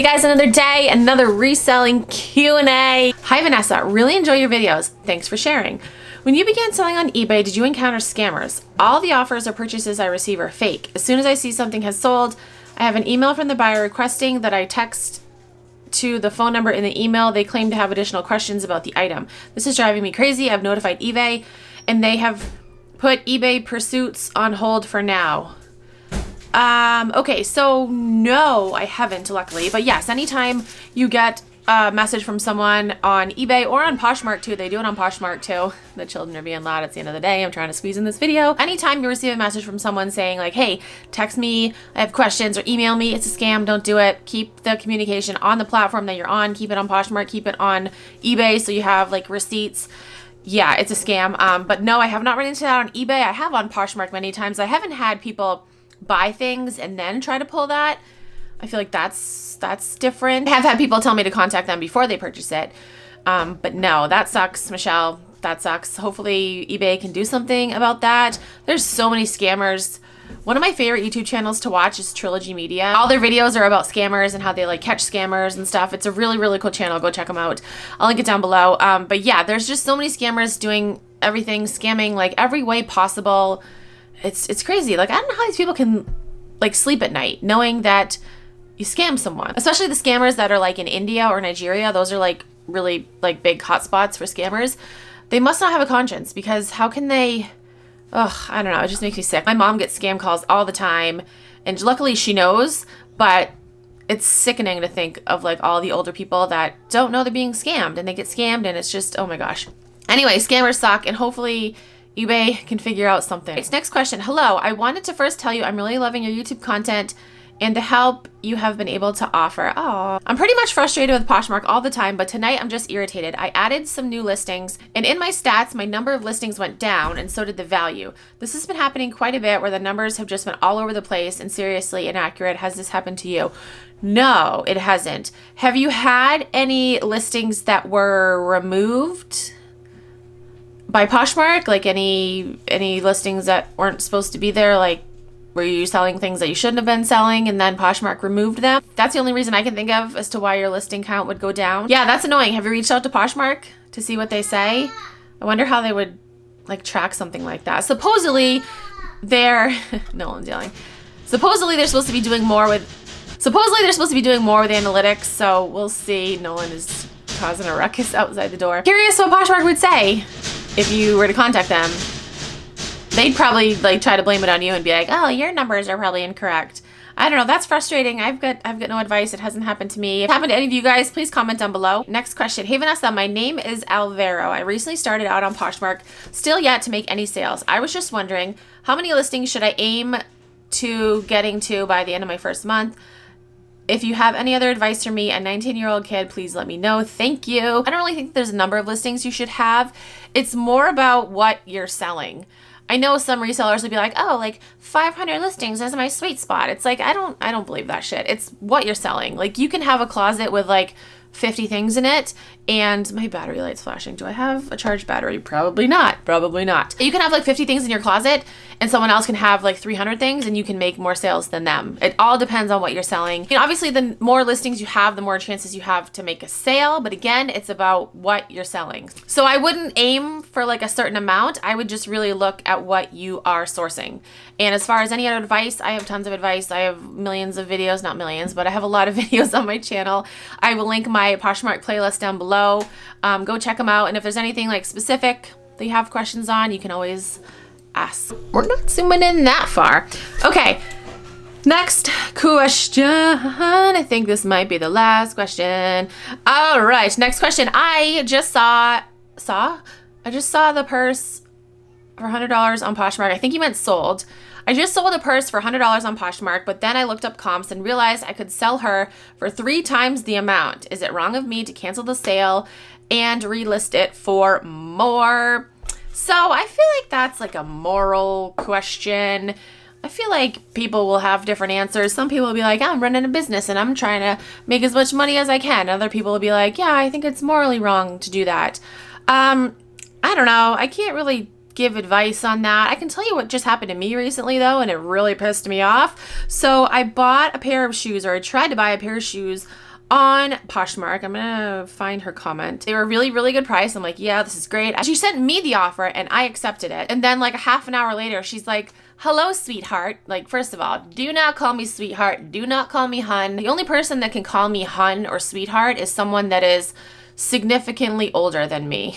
Hey guys, another day, another reselling Q&A. Hi Vanessa, really enjoy your videos. Thanks for sharing. When you began selling on eBay, did you encounter scammers? All the offers or purchases I receive are fake. As soon as I see something has sold, I have an email from the buyer requesting that I text to the phone number in the email. They claim to have additional questions about the item. This is driving me crazy. I've notified eBay and they have put eBay pursuits on hold for now. Okay, so no, I haven't, luckily. But yes, anytime you get a message from someone on eBay or on Poshmark too, they do it on Poshmark too. The children are being loud. It's the end of the day. I'm trying to squeeze in this video. Anytime you receive a message from someone saying like, hey, text me, I have questions, or email me, it's a scam, don't do it. Keep the communication on the platform that you're on. Keep it on Poshmark, keep it on eBay so you have like receipts. Yeah, it's a scam. But no, I have not run into that on eBay. I have on Poshmark many times. I haven't had people buy things and then try to pull that. I feel like that's different. I have had people tell me to contact them before they purchase it. But no, that sucks, Michelle. That sucks. Hopefully eBay can do something about that. There's so many scammers. One of my favorite YouTube channels to watch is Trilogy Media. All their videos are about scammers and how they like catch scammers and stuff. It's a really, really cool channel. Go check them out. I'll link it down below. But yeah, there's just so many scammers doing everything, scamming like every way possible. It's crazy. Like, I don't know how these people can like sleep at night knowing that you scam someone, especially the scammers that are like in India or Nigeria. Those are like really like big hotspots for scammers. They must not have a conscience, because how can they? Ugh, I don't know. It just makes me sick. My mom gets scam calls all the time, and luckily she knows, but it's sickening to think of like all the older people that don't know they're being scammed and they get scammed, and it's just, oh my gosh. Anyway, scammers suck, and hopefully eBay can figure out something. It's next question. Hello, I wanted to first tell you I'm really loving your YouTube content and the help you have been able to offer. Oh, I'm pretty much frustrated with Poshmark all the time, but tonight I'm just irritated. I added some new listings, and in my stats, my number of listings went down, and so did the value. This has been happening quite a bit, where the numbers have just been all over the place and seriously inaccurate. Has this happened to you? No, it hasn't. Have you had any listings that were removed by Poshmark? Like any listings that weren't supposed to be there? Like, were you selling things that you shouldn't have been selling and then Poshmark removed them? That's the only reason I can think of as to why your listing count would go down. Yeah, that's annoying. Have you reached out to Poshmark to see what they say? I wonder how they would like track something like that. Supposedly they're Nolan's yelling. Supposedly they're supposed to be doing more with analytics, so we'll see. Nolan is causing a ruckus outside the door. Curious what Poshmark would say if you were to contact them. They'd probably like try to blame it on you and be like, oh, your numbers are probably incorrect. I don't know. That's frustrating. I've got no advice. It hasn't happened to me. If it happened to any of you guys, please comment down below. Next question. Hey Vanessa, my name is Alvaro. I recently started out on Poshmark, still yet to make any sales. I was just wondering, how many listings should I aim to getting to by the end of my first month? If you have any other advice for me, a 19-year-old kid, please let me know. Thank you. I don't really think there's a number of listings you should have. It's more about what you're selling. I know some resellers would be like, oh, like 500 listings is my sweet spot. It's like, I don't believe that shit. It's what you're selling. Like, you can have a closet with like 50 things in it, and my battery light's flashing. Do I have a charged battery? Probably not. Probably not. You can have like 50 things in your closet, and someone else can have like 300 things, and you can make more sales than them. It all depends on what you're selling. You know, obviously, the more listings you have, the more chances you have to make a sale. But again, it's about what you're selling. So I wouldn't aim for like a certain amount. I would just really look at what you are sourcing. And as far as any other advice, I have tons of advice. I have millions of videos, not millions, but I have a lot of videos on my channel. I will link my Poshmark playlist down below. Go check them out. And if there's anything like specific that you have questions on, you can always ask. We're not zooming in that far. Okay, next question. I think this might be the last question. All right, next question. I just saw the purse for $100 on Poshmark. I think you meant sold. I just sold a purse for $100 on Poshmark, but then I looked up comps and realized I could sell her for 3 times the amount. Is it wrong of me to cancel the sale and relist it for more? So I feel like that's like a moral question. I feel like people will have different answers. Some people will be like, I'm running a business and I'm trying to make as much money as I can. Other people will be like, yeah, I think it's morally wrong to do that. I don't know. I can't really give advice on that. I can tell you what just happened to me recently though, and it really pissed me off. So I bought a pair of shoes, or I tried to buy a pair of shoes on Poshmark. I'm gonna find her comment. They were really, really good price. I'm like, yeah, this is great. She sent me the offer and I accepted it. And then like a half an hour later, she's like, hello, sweetheart. Like, first of all, do not call me sweetheart. Do not call me hun. The only person that can call me hun or sweetheart is someone that is significantly older than me.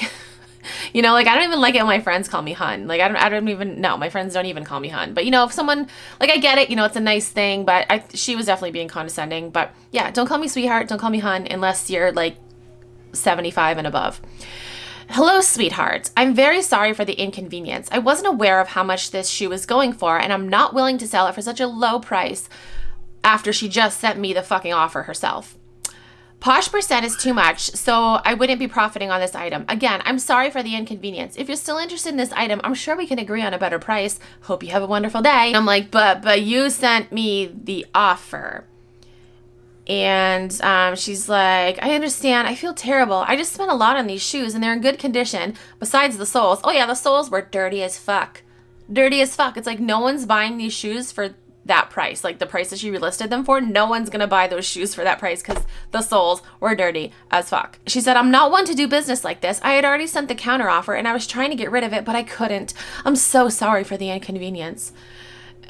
You know, like I don't even like it when my friends call me hun. Like I don't even know. My friends don't even call me hun. But you know, if someone, like I get it, you know, it's a nice thing, but she was definitely being condescending. But yeah, don't call me sweetheart, don't call me hun unless you're like 75 and above. Hello, sweetheart. I'm very sorry for the inconvenience. I wasn't aware of how much this shoe was going for, and I'm not willing to sell it for such a low price after she just sent me the fucking offer herself. Posh% is too much, so I wouldn't be profiting on this item. Again, I'm sorry for the inconvenience. If you're still interested in this item, I'm sure we can agree on a better price. Hope you have a wonderful day. And I'm like, but you sent me the offer. And she's like, I understand. I feel terrible. I just spent a lot on these shoes and they're in good condition. Besides the soles. Oh yeah, the soles were dirty as fuck. Dirty as fuck. It's like no one's buying these shoes for that price. Like the price that she listed them for, no one's gonna buy those shoes for that price because the soles were dirty as fuck. She said, I'm not one to do business like this. I had already sent the counter offer and I was trying to get rid of it, but I couldn't. I'm so sorry for the inconvenience.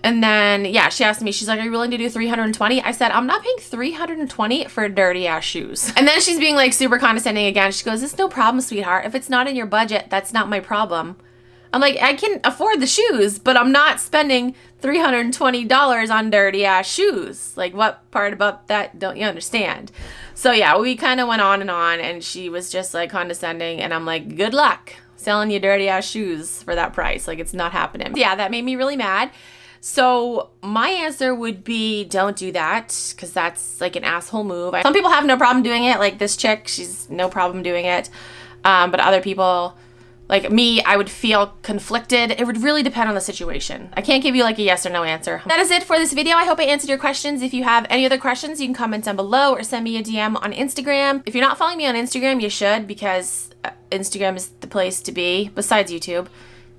And then, yeah, she asked me, she's like, are you willing to do 320? I said, I'm not paying 320 for dirty ass shoes. And then she's being like super condescending again. She goes, it's no problem, sweetheart. If it's not in your budget, that's not my problem. I'm like, I can afford the shoes, but I'm not spending $320 on dirty ass shoes. Like, what part about that don't you understand? So yeah, we kind of went on and she was just like condescending and I'm like, good luck selling you dirty ass shoes for that price. Like, it's not happening. Yeah, that made me really mad. So my answer would be don't do that because that's like an asshole move. Some people have no problem doing it. Like this chick, she's no problem doing it. But other people, like me, I would feel conflicted. It would really depend on the situation. I can't give you like a yes or no answer. That is it for this video. I hope I answered your questions. If you have any other questions, you can comment down below or send me a DM on Instagram. If you're not following me on Instagram, you should because Instagram is the place to be. Besides YouTube,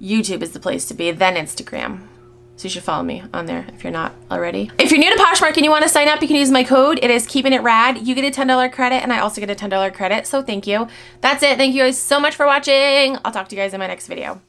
YouTube is the place to be, then Instagram. So you should follow me on there if you're not already. If you're new to Poshmark and you want to sign up, you can use my code. It is Keepin' It Rad. You get a $10 credit and I also get a $10 credit. So thank you. That's it. Thank you guys so much for watching. I'll talk to you guys in my next video.